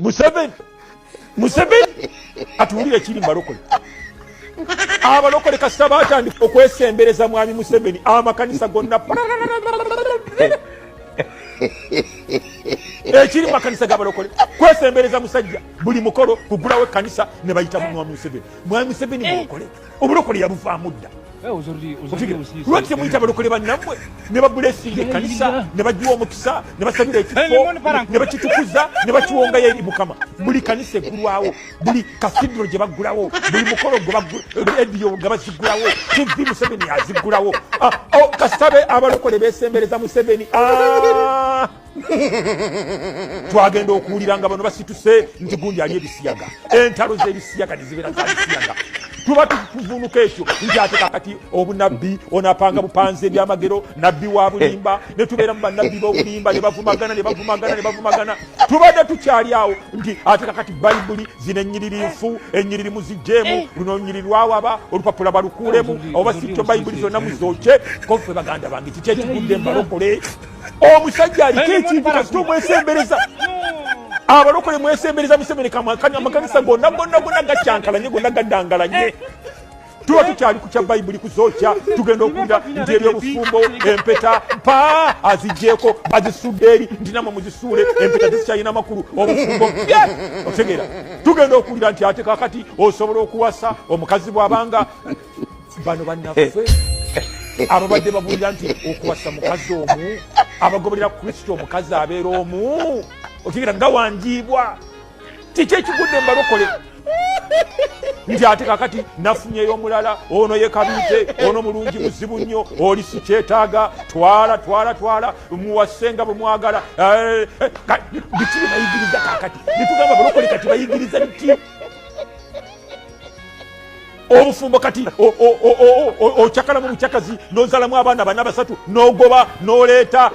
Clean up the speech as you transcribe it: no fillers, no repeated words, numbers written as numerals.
Museveni atuulire kiri mbalokole. Abalokole kasita batandika okwesembereza mwami Museveni amakanisa gonna ekiri makanisa g'abalokole kwesembereza musajja buli mukolo kugulawo ekkanisa ne bayita mwami Museveni. Mwami Museveni mulokole, obulokole yabuvaamu dda. Lwaki muyita balokole bannammwe ne babulesinga ekkanisa ne bagiwa omukisa ne basabira ekifo ne bakitukuza ne bakiwongayo eri Mukama. Buli kanisa eggulwawo, buli kasidro gye baggulawo, buli mukolo ediyo nga bazigulawo, TV Museveni yaziggulawo. Kasabe abalokole beesembereza Museveni. Twagenda okuwulira nga bano basituse nti gundi ali ebisiyaga, entalo z'ebisiyaga ne zibeera za bisiyaga. Tuba tuvunuka ekyo nti ate kakati obunabbi onapanga bupanze ebyamagero nabbi wa bulimba ne tubeera mu bannabbi b'obulimba ne bavumagana. Tubadde tukyali awo nti ate kakati bayibuli zino ennyiririfu ennyiriri muzigjeemu luno nnyiriri lwawaba olupapula balukuulemu oba sityo bayibuli zonna muzooke kofe baganda bange kiki ekigudde mbalokole. Omusajja aliko ekintu kasita omwesembereza abalokole mwesembereza Museveni amakanisa gonna gacyankalanye gonna gaddangalanye. Tuba tukyali ku kya bayibuli kuzookya tugenda okuwulira nti ebyobufumbo empeta mpa azigjeeko bazisudde eri nti namwe muzisuule empeta tezikyalina makulu obufumbo otegeera. Tugenda okuwulira nti ate kakati osobola okuwasa omukazi bw'abanga bano bannaffe ababadde babuulira nti okuwasa mukazi omu abagoberera Kristo omukazi abeera omu otegeera nga wanjiibwa. Kiki ekigudde mbalokole nti ate kakati nafunyeyo omulala ono ye kabiite ono mulungi muzibu nnyo oli sikyetaaga twala muwasenga bwe mwagala. Biki bye bayigiriza kakati nitugamba balokole kati bayigiriza biki? Obufumbo kati okyakala mu bukyakazi n'ozalamu abaana bana basatu n'ogoba n'oleeta